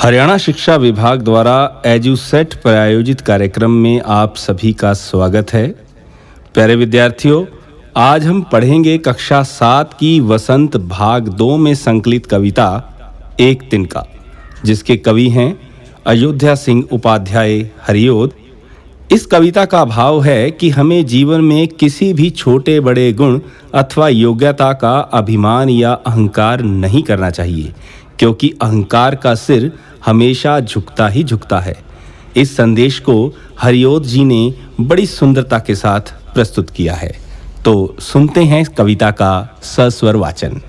हरियाणा शिक्षा विभाग द्वारा एजुसेट प्रायोजित कार्यक्रम में आप सभी का स्वागत है। प्यारे विद्यार्थियों, आज हम पढ़ेंगे कक्षा 7 की वसंत भाग 2 में संकलित कविता एक तिनका, जिसके कवि हैं अयोध्या सिंह उपाध्याय हरिओद। इस कविता का भाव है कि हमें जीवन में किसी भी छोटे बड़े गुण अथवा योग्यता का अभिमान या अहंकार नहीं करना चाहिए, क्योंकि अहंकार का सिर हमेशा झुकता ही झुकता है। इस संदेश को हरिओद जी ने बड़ी सुंदरता के साथ प्रस्तुत किया है। तो सुनते हैं कविता का सस्वर वाचन।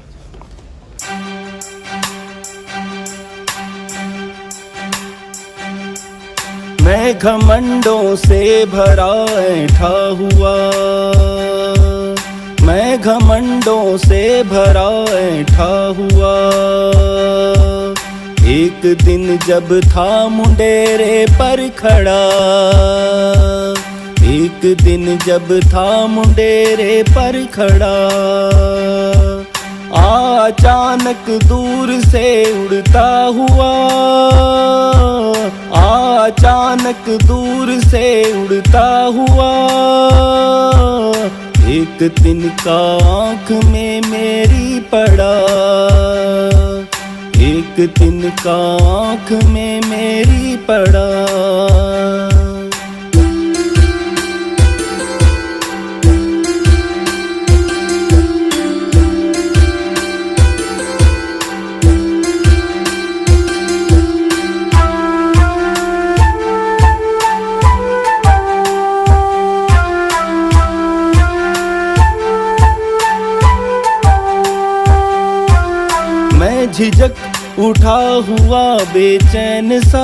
मैं घमंडों से भरा ऐठा हुआ, मैं घमंडों से भरा ऐठा हुआ। एक दिन जब था मुंडेरे पर खड़ा, एक दिन जब था मुंडेरे पर खड़ा। अचानक दूर से उड़ता हुआ, अचानक दूर से उड़ता हुआ। एक तिनका आँख में मेरी पड़ा, एक तिनका आँख में मेरी पड़ा। मैं झिझक उठा हुआ बेचैन सा,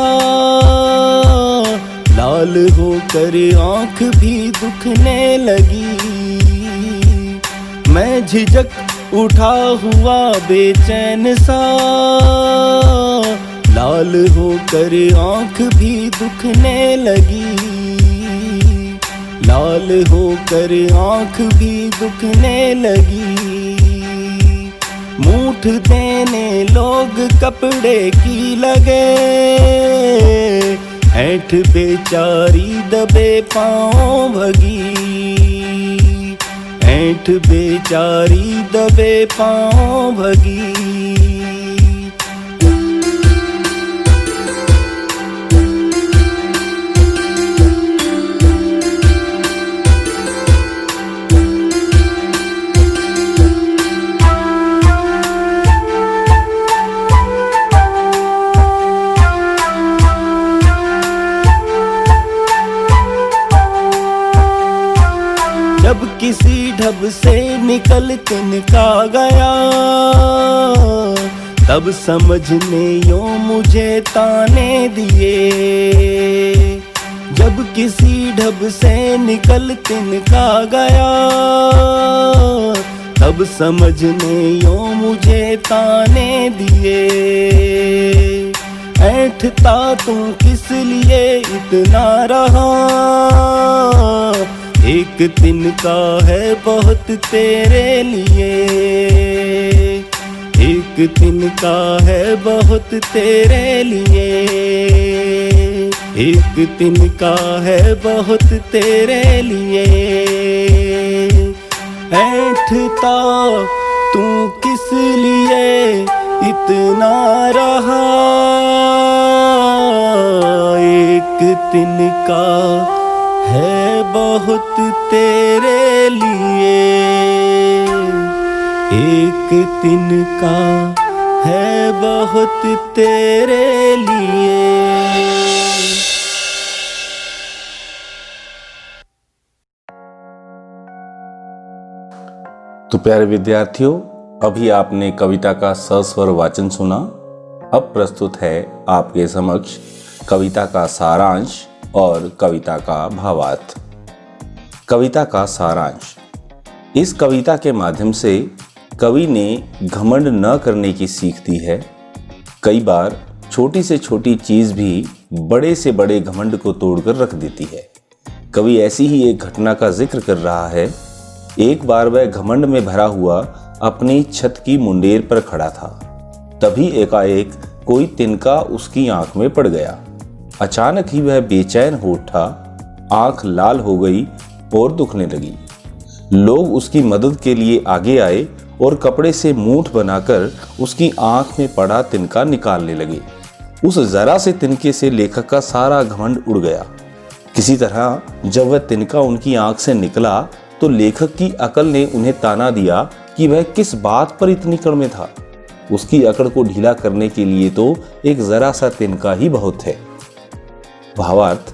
लाल होकर आँख भी दुखने लगी। मैं झिझक उठा हुआ बेचैन सा, लाल होकर आँख भी दुखने लगी। लाल होकर आँख भी दुखने लगी। मूठ देने लोग कपड़े की लगे, ऐठ बेचारी दबे पाँव भगी, ऐठ बेचारी दबे पाँव भगी। जब किसी ढब से निकल तिनका गया, तब समझने यूं मुझे ताने दिए। जब किसी ढब से निकल तिनका गया, तब समझने यूं मुझे ताने दिए। ऐठता तू किस लिए इतना रहा, एक तिनका है बहुत तेरे लिए। एक तिनका है बहुत तेरे लिए। एक तिनका है बहुत तेरे लिए। ऐठता तू किस लिए इतना रहा, एक तिनका है बहुत तेरे लिए। एक तिनका है बहुत तेरे लिए। तो प्यारे विद्यार्थियों, अभी आपने कविता का सस्वर वाचन सुना। अब प्रस्तुत है आपके समक्ष कविता का सारांश और कविता का भावार्थ। कविता का सारांश। इस कविता के माध्यम से कवि ने घमंड न करने की सीख दी है। कई बार छोटी से छोटी चीज भी बड़े से बड़े घमंड को तोड़कर रख देती है। कवि ऐसी ही एक घटना का जिक्र कर रहा है। एक बार वह घमंड में भरा हुआ अपनी छत की मुंडेर पर खड़ा था। तभी एकाएक कोई तिनका उसकी आंख में पड़ गया। अचानक ही वह बेचैन हो उठा, आंख लाल हो गई और दुखने लगी। लोग उसकी मदद के लिए आगे आए और कपड़े से मूठ बनाकर उसकी आंख में पड़ा तिनका निकालने लगे। उस जरा से तिनके से लेखक का सारा घमंड उड़ गया। किसी तरह जब वह तिनका उनकी आंख से निकला तो लेखक की अकल ने उन्हें ताना दिया कि वह किस बात पर इतनी कड़मे था। उसकी अकड़ को ढीला करने के लिए तो एक जरा सा तिनका ही बहुत है। भावार्थ,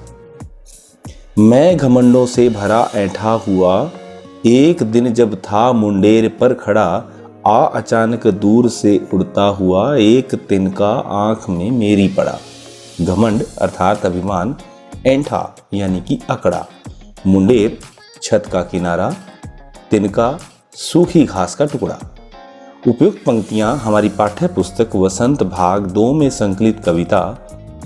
मैं घमंडों से भरा ऐंठा हुआ, एक दिन जब था मुंडेर पर खड़ा, अचानक दूर से उड़ता हुआ एक तिनका आंख में मेरी पड़ा। घमंड अर्थात अभिमान, ऐंठा यानी कि अकड़ा, मुंडेर छत का किनारा, तिनका सूखी घास का टुकड़ा। उपयुक्त पंक्तियां हमारी पाठ्य पुस्तक वसंत भाग 2 में संकलित कविता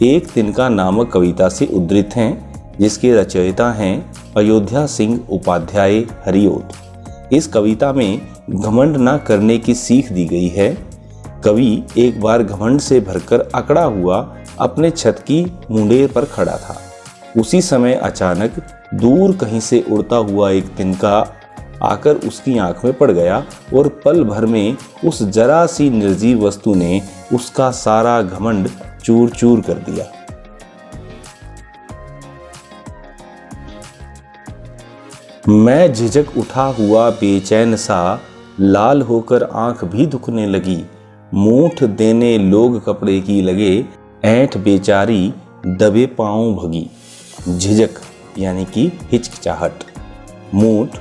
एक तिनका नामक कविता से उद्धृत हैं, जिसके रचयिता हैं अयोध्या सिंह उपाध्याय हरिओत। इस कविता में घमंड न करने की सीख दी गई है। कवि एक बार घमंड से भरकर अकड़ा हुआ अपने छत की मुंडेर पर खड़ा था। उसी समय अचानक दूर कहीं से उड़ता हुआ एक तिनका आकर उसकी आंख में पड़ गया और पल भर में उस जरा सी निर्जीव वस्तु ने उसका सारा घमंड चूर चूर कर दिया। मैं झिझक उठा हुआ बेचैन सा, लाल होकर आंख भी दुखने लगी। मूठ देने लोग कपड़े की लगे, ऐंठ बेचारी दबे पांव भगी। झिझक यानी कि हिचकिचाहट। मूठ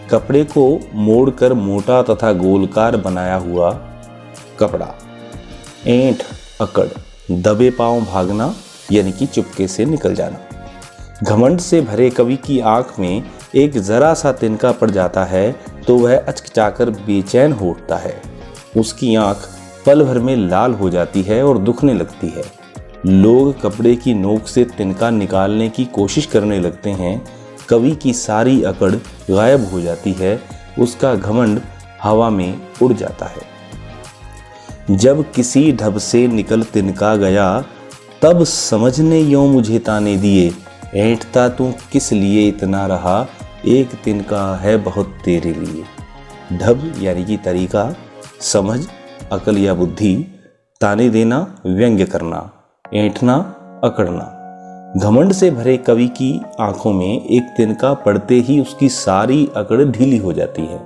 कपड़े को मोड़कर मोटा तथा गोलकार बनाया हुआ कपड़ा। ऐंठ अकड़, दबे पांव भागना यानी कि चुपके से निकल जाना। घमंड से भरे कवि की आंख में एक जरा सा तिनका पड़ जाता है तो वह अचकचाकर बेचैन हो उठता है। उसकी आंख पल भर में लाल हो जाती है और दुखने लगती है। लोग कपड़े की नोक से तिनका निकालने की कोशिश करने लगते हैं। कवि की सारी अकड़ गायब हो जाती है, उसका घमंड हवा में उड़ जाता है। जब किसी ढब से निकल तिनका गया, तब समझने यों मुझे ताने दिए। ऐंठता तू किस लिए इतना रहा, एक तिनका है बहुत तेरे लिए। ढब यानी कि तरीका, समझ, अकल या बुद्धि, ताने देना, व्यंग्य करना, ऐंठना, अकड़ना। घमंड से भरे कवि की आंखों में एक तिनका पड़ते ही उसकी सारी अकड़ ढीली हो जाती है।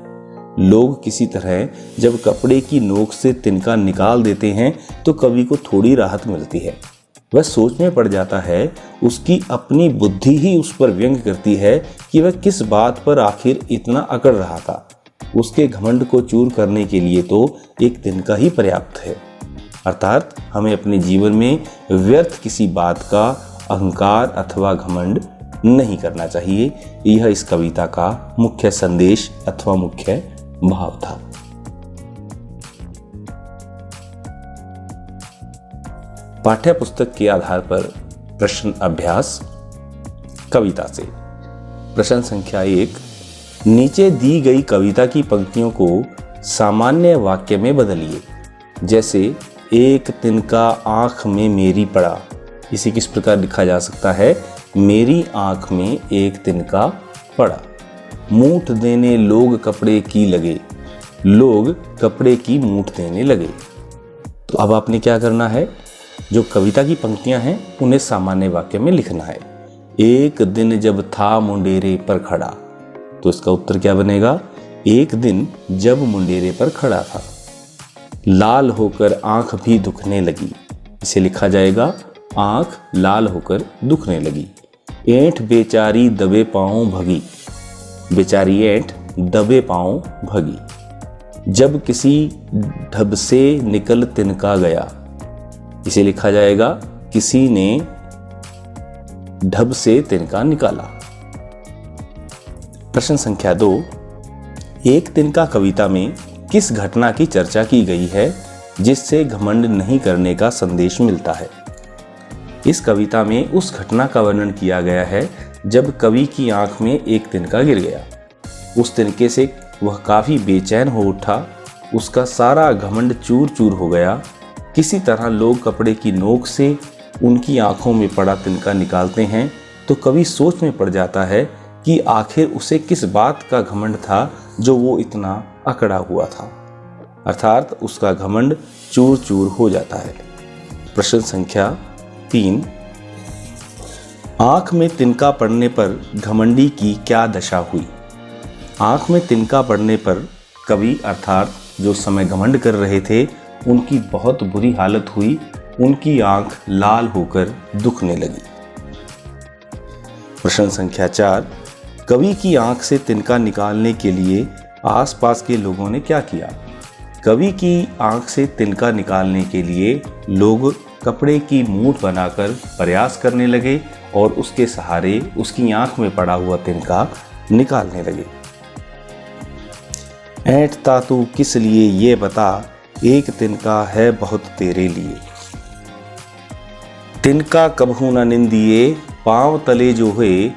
लोग किसी तरह जब कपड़े की नोक से तिनका निकाल देते हैं तो कवि को थोड़ी राहत मिलती है। वह सोच में पड़ जाता है, उसकी अपनी बुद्धि ही उस पर व्यंग करती है कि वह किस बात पर आखिर इतना अकड़ रहा था। उसके घमंड को चूर करने के लिए तो एक तिनका ही पर्याप्त है। अर्थात हमें अपने जीवन में व्यर्थ किसी बात का अहंकार अथवा घमंड नहीं करना चाहिए। यह इस कविता का मुख्य संदेश अथवा मुख्य भाव था। पाठ्य पुस्तक के आधार पर प्रश्न अभ्यास कविता से। प्रश्न संख्या 1, नीचे दी गई कविता की पंक्तियों को सामान्य वाक्य में बदलिए। जैसे एक तिनका आंख में मेरी पड़ा, इसे किस प्रकार लिखा जा सकता है? मेरी आंख में एक तिनका पड़ा। मूठ देने लोग कपड़े की लगे, लोग कपड़े की मूठ देने लगे। तो अब आपने क्या करना है, जो कविता की पंक्तियां हैं उन्हें सामान्य वाक्य में लिखना है। एक दिन जब था मुंडेरे पर खड़ा, तो इसका उत्तर क्या बनेगा? एक दिन जब मुंडेरे पर खड़ा था। लाल होकर आंख भी दुखने लगी, इसे लिखा जाएगा आंख लाल होकर दुखने लगी। ऐंठ बेचारी दबे पांव भगी, बेचारी ऐंठ दबे पांव भगी। जब किसी ढब से निकल तिनका गया, इसे लिखा जाएगा किसी ने ढब से तिनका निकाला। प्रश्न संख्या 2, एक तिनका कविता में किस घटना की चर्चा की गई है जिससे घमंड नहीं करने का संदेश मिलता है? इस कविता में उस घटना का वर्णन किया गया है जब कवि की आंख में एक तिनका गिर गया। उस तिनके से वह काफी बेचैन हो उठा, उसका सारा घमंड चूर चूर हो गया। किसी तरह लोग कपड़े की नोक से उनकी आंखों में पड़ा तिनका निकालते हैं तो कवि सोच में पड़ जाता है कि आखिर उसे किस बात का घमंड था जो वो इतना अकड़ा हुआ था, अर्थात उसका घमंड चूर चूर हो जाता है। प्रश्न संख्या 3, आंख में तिनका पड़ने पर घमंडी की क्या दशा हुई? आंख में तिनका पड़ने पर कवि अर्थात जो समय घमंड कर रहे थे उनकी बहुत बुरी हालत हुई, उनकी आंख लाल होकर दुखने लगी। प्रश्न संख्या 4, कवि की आंख से तिनका निकालने के लिए आसपास के लोगों ने क्या किया? कवि की आंख से तिनका निकालने के लिए लोग कपड़े की मूठ बनाकर प्रयास करने लगे और उसके सहारे उसकी आंख में पड़ा हुआ तिनका निकालने लगे। ऐंठता तू किस लिए ये बता, एक तिनका है बहुत तेरे लिए। तिनका कबहू न निंदिए, पांव तले जो होए,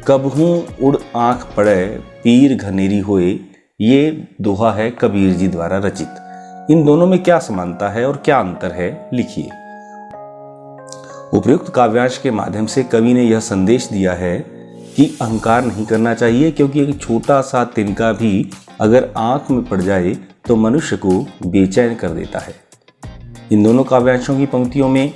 कबहू उड़ आंख पड़े, पीर घनेरी होए। ये दोहा है कबीर जी द्वारा रचित। इन दोनों में क्या समानता है और क्या अंतर है, लिखिए। उपर्युक्त काव्यांश के माध्यम से कवि ने यह संदेश दिया है कि अहंकार नहीं करना चाहिए, क्योंकि एक छोटा सा तिनका भी अगर आंख में पड़ जाए तो मनुष्य को बेचैन कर देता है। इन दोनों काव्यांशों की पंक्तियों में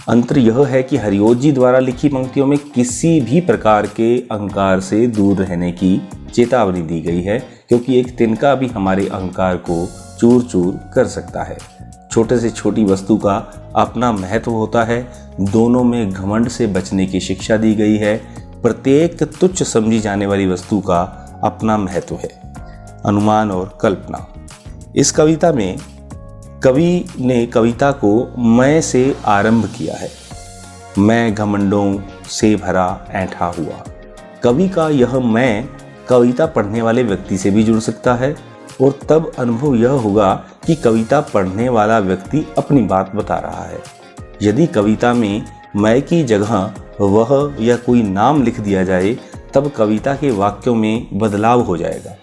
अंतर यह है कि हरिओत जी द्वारा लिखी पंक्तियों में किसी भी प्रकार के अहंकार से दूर रहने की चेतावनी दी गई है, क्योंकि एक तिनका भी हमारे अहंकार को चूर चूर कर सकता है। छोटे से छोटी वस्तु का अपना महत्व होता है, दोनों में घमंड से बचने की शिक्षा दी गई है। प्रत्येक तुच्छ समझी जाने वाली वस्तु का अपना महत्व है। अनुमान और कल्पना। इस कविता में कवि ने कविता को मैं से आरंभ किया है। मैं घमंडों से भरा ऐंठा हुआ। कवि का यह मैं कविता पढ़ने वाले व्यक्ति से भी जुड़ सकता है और तब अनुभव यह होगा कि कविता पढ़ने वाला व्यक्ति अपनी बात बता रहा है। यदि कविता में मैं की जगह वह या कोई नाम लिख दिया जाए तब कविता के वाक्यों में बदलाव हो जाएगा।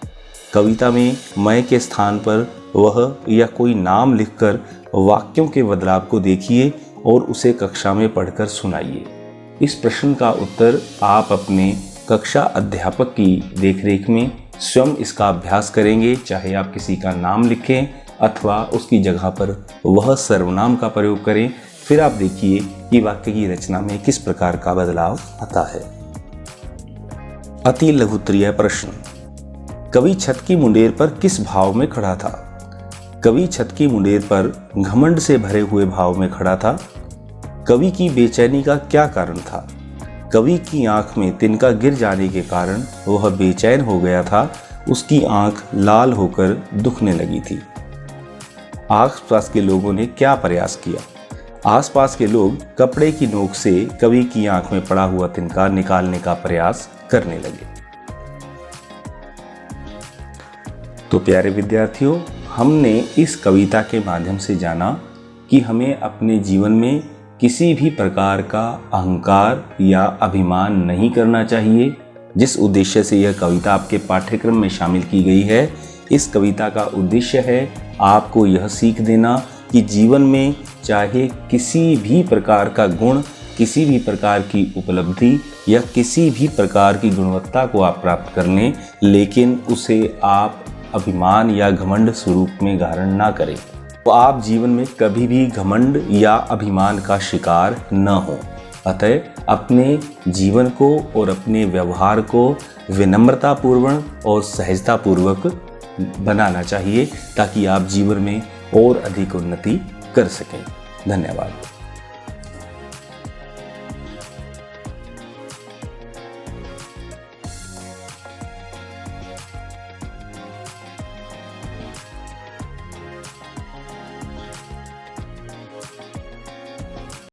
कविता में मैं के स्थान पर वह या कोई नाम लिखकर वाक्यों के बदलाव को देखिए और उसे कक्षा में पढ़कर सुनाइए। इस प्रश्न का उत्तर आप अपने कक्षा अध्यापक की देखरेख में स्वयं इसका अभ्यास करेंगे, चाहे आप किसी का नाम लिखें अथवा उसकी जगह पर वह सर्वनाम का प्रयोग करें। फिर आप देखिए कि वाक्य की रचना में किस प्रकार का बदलाव आता है। अति लघुत्तरीय प्रश्न। कवि छत की मुंडेर पर किस भाव में खड़ा था? कवि छत की मुंडेर पर घमंड से भरे हुए भाव में खड़ा था। कवि की बेचैनी का क्या कारण था? कवि की आंख में तिनका गिर जाने के कारण वह बेचैन हो गया था, उसकी आंख लाल होकर दुखने लगी थी। आसपास के लोगों ने क्या प्रयास किया? आसपास के लोग कपड़े की नोक से कवि की आंख में पड़ा हुआ तिनका निकालने का प्रयास करने लगे। तो प्यारे विद्यार्थियों, हमने इस कविता के माध्यम से जाना कि हमें अपने जीवन में किसी भी प्रकार का अहंकार या अभिमान नहीं करना चाहिए। जिस उद्देश्य से यह कविता आपके पाठ्यक्रम में शामिल की गई है, इस कविता का उद्देश्य है आपको यह सीख देना कि जीवन में चाहे किसी भी प्रकार का गुण, किसी भी प्रकार की उपलब्धि या किसी भी प्रकार की गुणवत्ता को आप प्राप्त कर लें, लेकिन उसे आप अभिमान या घमंड स्वरूप में धारण ना करें। तो आप जीवन में कभी भी घमंड या अभिमान का शिकार न हो। अतः अपने जीवन को और अपने व्यवहार को विनम्रतापूर्वक और सहजतापूर्वक बनाना चाहिए, ताकि आप जीवन में और अधिक उन्नति कर सकें। धन्यवाद।